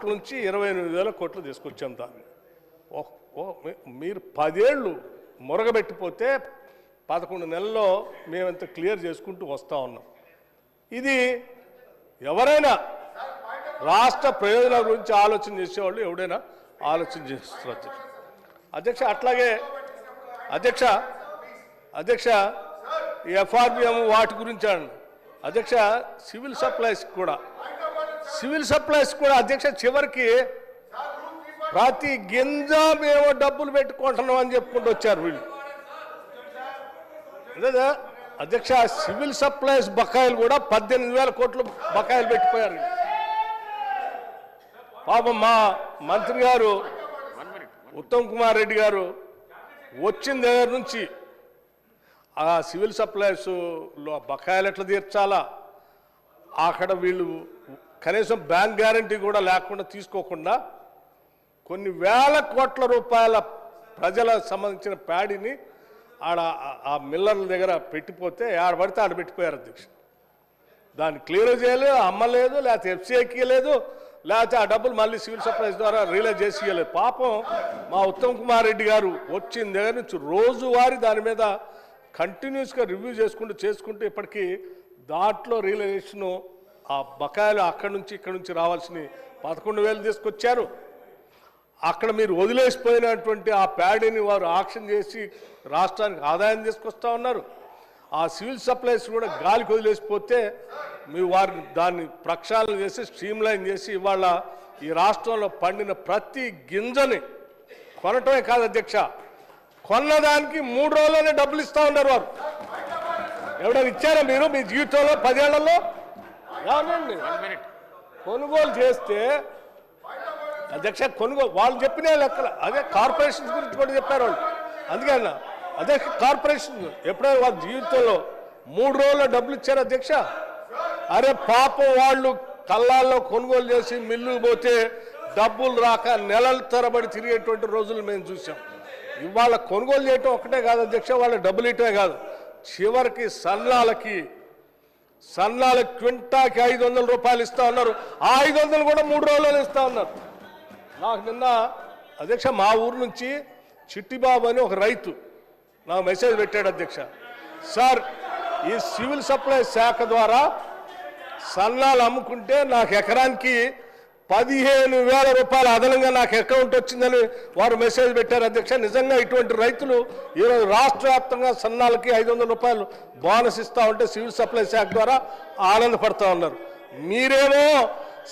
కోట్ల నుంచి 28,000 కోట్లు తీసుకొచ్చాం దాన్ని. మీరు 10 ఏళ్ళు మురగబెట్టిపోతే 11 నెలల్లో మేమంత క్లియర్ చేసుకుంటూ వస్తూ ఉన్నాం. ఇది ఎవరైనా రాష్ట్ర ప్రయోజనాల గురించి ఆలోచన చేసేవాళ్ళు ఎవడైనా ఆలోచన చేస్తున్నారు అధ్యక్ష. అట్లాగే అధ్యక్ష ఈ ఎఫ్ఆర్బిఎం వాటి గురించి అధ్యక్ష సివిల్ సప్లైస్ కూడా అధ్యక్ష చివరికి ప్రతి గింజ మేము డబ్బులు పెట్టుకుంటున్నాం అని చెప్పుకుంటూ వచ్చారు వీళ్ళు. లేదా అధ్యక్ష సివిల్ సప్లైస్ బకాయిలు కూడా 18,000 కోట్లు బకాయిలు పెట్టిపోయారు. పాపం మా మంత్రి గారు ఉత్తమ్ కుమార్ రెడ్డి గారు వచ్చిన దగ్గర నుంచి ఆ సివిల్ సప్లైస్లో బకాయిలు ఎట్లా తీర్చాలా, అక్కడ వీళ్ళు కనీసం బ్యాంక్ గ్యారంటీ కూడా లేకుండా తీసుకోకుండా కొన్ని వేల కోట్ల రూపాయల ప్రజల సంబంధించిన ప్యాడీని ఆడ ఆ మిల్లర్ల దగ్గర పెట్టిపోతే ఆడ పడితే ఆడ పెట్టిపోయారు అధ్యక్ష. దాన్ని క్లియర్ చేయలేదు, అమ్మలేదు, లేకపోతే ఎఫ్సిఐకి లేదు, లేకపోతే ఆ డబ్బులు మళ్ళీ సివిల్ సప్లైస్ ద్వారా రిలీజ్ చేసి ఇవ్వలేదు. పాపం మా ఉత్తమ్ కుమార్ రెడ్డి గారు వచ్చిన దగ్గర నుంచి రోజువారీ దాని మీద కంటిన్యూస్గా రివ్యూ చేసుకుంటూ ఇప్పటికీ దాంట్లో రియలైజేషను ఆ బకాయిలు అక్కడి నుంచి ఇక్కడి నుంచి రావాల్సిన 11,000 తీసుకొచ్చారు. అక్కడ మీరు వదిలేసిపోయినటువంటి ఆ ప్యాడీని వారు ఆక్షన్ చేసి రాష్ట్రానికి ఆదాయం తీసుకొస్తూ ఉన్నారు. ఆ సివిల్ సప్లైస్ కూడా గాలికి వదిలేసిపోతే మీరు వారిని దాన్ని ప్రక్షాళన చేసి స్ట్రీమ్లైన్ చేసి ఇవాళ ఈ రాష్ట్రంలో పండిన ప్రతి గింజని కొనటమే కాదు అధ్యక్ష, కొన్నదానికి 3 రోజుల్లోనే డబ్బులు ఇస్తూ ఉన్నారు వారు. ఎవరైనా ఇచ్చారా మీరు మీ జీవితంలో 10 ఏళ్లలో? అవునండి, కొనుగోలు చేస్తే అధ్యక్ష వాళ్ళు చెప్పిన లెక్కల అదే కార్పొరేషన్స్ గురించి కూడా చెప్పారు వాళ్ళు. అందుకే అన్న అదే కార్పొరేషన్ ఎప్పుడైనా వాళ్ళ జీవితంలో 3 రోజుల్లో డబ్బులు ఇచ్చారు అధ్యక్ష. అరే పాపం వాళ్ళు కళ్ళాల్లో కొనుగోలు చేసి మిల్లు పోతే డబ్బులు రాక నెలల తరబడి తిరిగేటువంటి రోజులు మేము చూసాం. ఇవాళ కొనుగోలు చేయటం ఒక్కటే కాదు అధ్యక్ష, వాళ్ళ డబ్బులు ఇవ్వటమే కాదు, చివరికి సన్నాలకి క్వింటాకి 500 రూపాయలు ఇస్తా ఉన్నారు. ఆ 500 కూడా 3 రోజుల్లో ఇస్తా ఉన్నారు. నాకు నిన్న అధ్యక్ష మా ఊరు నుంచి చిట్టిబాబు అని ఒక రైతు నాకు మెసేజ్ పెట్టాడు అధ్యక్ష. సార్ ఈ సివిల్ సప్లై శాఖ ద్వారా సన్నాలు అమ్ముకుంటే నాకు ఎకరానికి 15,000 రూపాయలు అదనంగా నాకు అకౌంట్ వచ్చిందని వారు మెసేజ్ పెట్టారు అధ్యక్ష. నిజంగా ఇటువంటి రైతులు ఈరోజు రాష్ట్ర వ్యాప్తంగా సన్నాలకి 500 రూపాయలు బోనస్ ఇస్తూ ఉంటే సివిల్ సప్లై శాఖ ద్వారా ఆనందపడుతూ ఉన్నారు. మీరేమో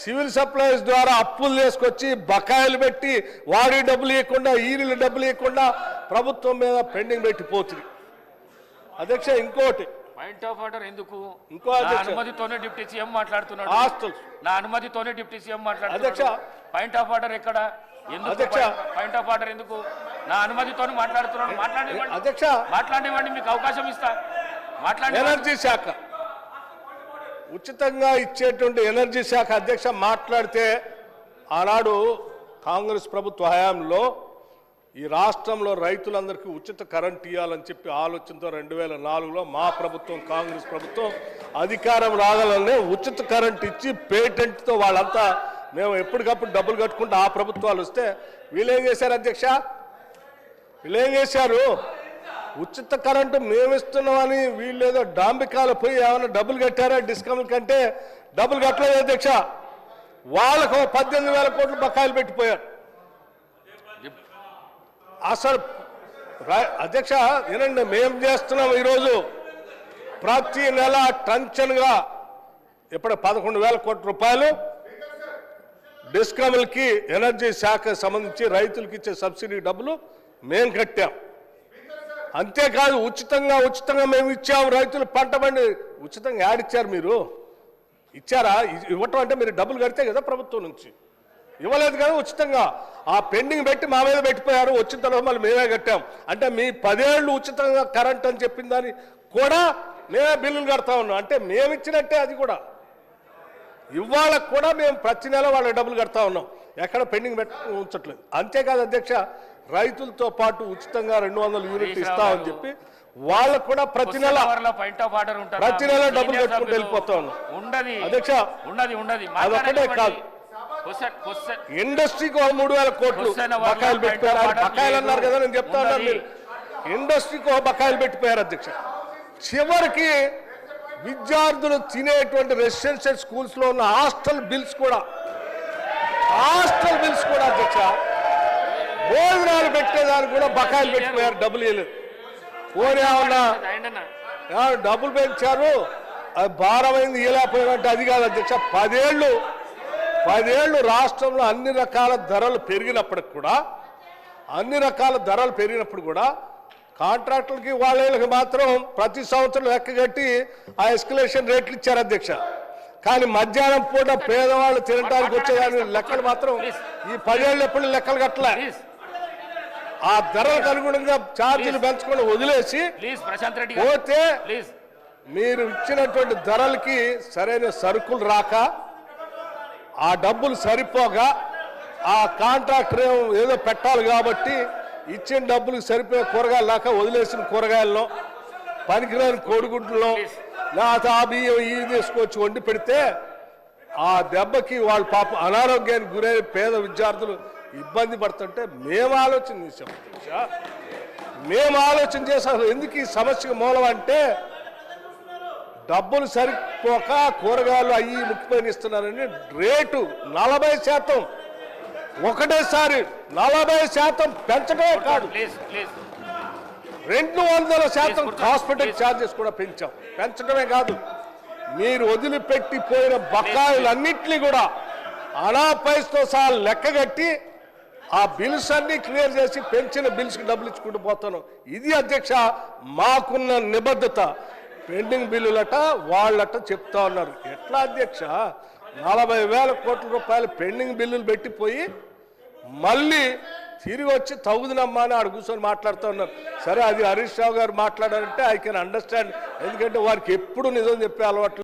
సివిల్ సప్లైస్ ద్వారా అప్పులు తీసుకొచ్చి బకాయిలు పెట్టి వాడి డబ్బులు ఇవ్వకుండా ఈరిలు డబ్బులు ఇవ్వకుండా ప్రభుత్వం మీద పెండింగ్ పెట్టిపోతుంది అధ్యక్ష. ఇంకోటి పాయింట్ ఆఫ్ ఆర్డర్ ఎందుకు? ఇంకో అనుమతితోనే డిప్యూటీ సీఎం మాట్లాడుతున్నాడు. నా అనుమతితోనే డిప్యూటీ సీఎం మాట్లాడుతున్నాడు అధ్యక్ష. పాయింట్ ఆఫ్ ఆర్డర్ ఎక్కడ? ఎందుకు పాయింట్ ఆఫ్ ఆర్డర్ ఎందుకు? నా అనుమతితోనే మాట్లాడుతున్నాడు. మాట్లాడేవాడి అధ్యక్ష, మాట్లాడేవాడిని మీకు అవకాశం ఇస్తా. మాట్లాడే ఎనర్జీ శాఖ ఉచితంగా ఇచ్చేటువంటి ఎనర్జీ శాఖ అధ్యక్ష మాట్లాడితే ఆనాడు కాంగ్రెస్ ప్రభుత్వ హయాంలో ఈ రాష్ట్రంలో రైతులందరికీ ఉచిత కరెంట్ ఇవ్వాలని చెప్పి ఆలోచనతో 2004లో మా ప్రభుత్వం కాంగ్రెస్ ప్రభుత్వం అధికారం రాగాలనే ఉచిత కరెంట్ ఇచ్చి పేటెంట్తో వాళ్ళంతా మేము ఎప్పటికప్పుడు డబ్బులు కట్టుకుంటూ ఆ ప్రభుత్వాలు వస్తే వీళ్ళేం చేశారు అధ్యక్ష? వీళ్ళేం చేశారు? ఉచిత కరెంటు మేము ఇస్తున్నామని వీళ్ళు ఏదో డాంబికాలు పోయి ఏమైనా డబ్బులు కట్టారా? డిస్కౌంట్ కంటే డబ్బులు కట్టలేదు అధ్యక్ష. వాళ్ళకు 18,000 కోట్లు బకాయిలు పెట్టిపోయారు. అసలు అధ్యక్ష వినండి, మేము చేస్తున్నాం ఈరోజు ప్రతి నెల టంచన్గా ఇప్పుడు 11,000 కోట్ల రూపాయలు డిస్కమ్లకి ఎనర్జీ శాఖకు సంబంధించి రైతులకు ఇచ్చే సబ్సిడీ డబ్బులు మేము కట్టాం. అంతేకాదు ఉచితంగా మేము ఇచ్చాము. రైతులు పంట పండి ఉచితంగా యాడిచ్చారు? మీరు ఇచ్చారా? ఇవ్వటం అంటే మీరు డబ్బులు కడితే కదా ప్రభుత్వం నుంచి, ఇవ్వలేదు కదా ఉచితంగా. ఆ పెండింగ్ పెట్టి మా మీద పెట్టిపోయారు. వచ్చిన తర్వాత మళ్ళీ మేమే కట్టాం. అంటే మీ 10 ఏళ్ళు ఉచితంగా కరెంట్ అని చెప్పిన దాన్ని కూడా మేమే బిల్లులు కడతా ఉన్నాం. అంటే మేము ఇచ్చినట్టే అది కూడా. ఇవాళ కూడా మేము ప్రతి నెల వాళ్ళ డబ్బులు కడతా ఉన్నాం, ఎక్కడ పెండింగ్ ఉంచట్లేదు. అంతేకాదు అధ్యక్ష, రైతులతో పాటు ఉచితంగా 200 యూనిట్లు ఇస్తామని చెప్పి వాళ్ళకు కూడా ప్రతి నెల డబ్బులు కట్టుకుంటూ వెళ్ళిపోతా ఉన్నాం అధ్యక్ష. అదొక్కటే కాదు ఇండస్ట్రీకి 3,000 కోట్లు బకాయిలు పెట్టిపోయారు. బకాయిలు అన్నారు కదా, నేను చెప్తా ఉన్నాను, మీరు ఇండస్ట్రీకి బకాయిలు పెట్టిపోయారు అధ్యక్ష. చివరికి విద్యార్థులు తినేటువంటి రెసిడెన్షియల్ స్కూల్స్ లో ఉన్న హాస్టల్ బిల్స్ కూడా అధ్యక్ష, భోజనాలు పెట్టేదానికి కూడా బకాయిలు పెట్టిపోయారు, డబ్బులు ఇవ్వలేదు. పోనీ ఏమన్నా డబ్బులు పెంచారు, అది భారమైంది ఇవ్వలేకపోయినట్టు అది కాదు అధ్యక్ష. 10 ఏళ్ళు రాష్ట్రంలో అన్ని రకాల ధరలు పెరిగినప్పటికి కూడా కాంట్రాక్టులకి వాళ్ళకి మాత్రం ప్రతి సంవత్సరం లెక్క కట్టి ఆ ఎస్కలేషన్ రేట్లు ఇచ్చారు అధ్యక్ష. కానీ మధ్యాహ్నం పూట పేదవాళ్ళు తినడానికి వచ్చేదాని లెక్కలు మాత్రం ఈ 10 ఏళ్ళు ఎప్పుడు లెక్కలు కట్టలే. ఆ ధరలకు అనుగుణంగా ఛార్జీలు పెంచుకొని వదిలేసి పోతే మీరు ఇచ్చినటువంటి ధరలకి సరైన సరుకులు రాక, ఆ డబ్బులు సరిపోగా, ఆ కాంట్రాక్టర్ ఏదో పెట్టాలి కాబట్టి ఇచ్చిన డబ్బులకు సరిపోయే కూరగాయలు లేక వదిలేసిన కూరగాయల్లో, పనికిరాని కోడిగుడ్లలో లేకపోతే ఆ బియ్యం ఇవి తీసుకొచ్చి వండి పెడితే ఆ దెబ్బకి వాళ్ళు పాపం అనారోగ్యానికి గురైన పేద విద్యార్థులు ఇబ్బంది పడుతుంటే మేము ఆలోచన చేసాం. ఎందుకు ఈ సమస్యకు మూలం అంటే డబ్బులు సరిపోక కూరగాయలు అయ్యి ముఖ్యమైన ఇస్తున్నారని రేటు 40% ఒకటేసారి 40% పెంచడమే కాదు, 200% హాస్పిటల్ ఛార్జెస్ కూడా పెంచడమే కాదు, మీరు వదిలిపెట్టిపోయిన బకాయిలన్నింటినీ కూడా అనాపైస్తో సహా లెక్కగట్టి ఆ బిల్స్ అన్ని క్లియర్ చేసి పెంచిన బిల్స్కి డబ్బులు ఇచ్చుకుంటూ పోతాను. ఇది అధ్యక్ష మాకున్న నిబద్ధత. పెండింగ్ బిల్లులట వాళ్ళట చెప్తా ఉన్నారు. ఎట్లా అధ్యక్ష 40,000 కోట్ల రూపాయలు పెండింగ్ బిల్లులు పెట్టిపోయి మళ్ళీ తిరిగి వచ్చి తగుదనమ్మా అని ఆడ కూర్చొని మాట్లాడుతూ ఉన్నారు. సరే, అది హరీష్ రావు గారు మాట్లాడారంటే ఐ కెన్ అండర్స్టాండ్, ఎందుకంటే వారికి ఎప్పుడు నిజం చెప్పే అలవాట్లు.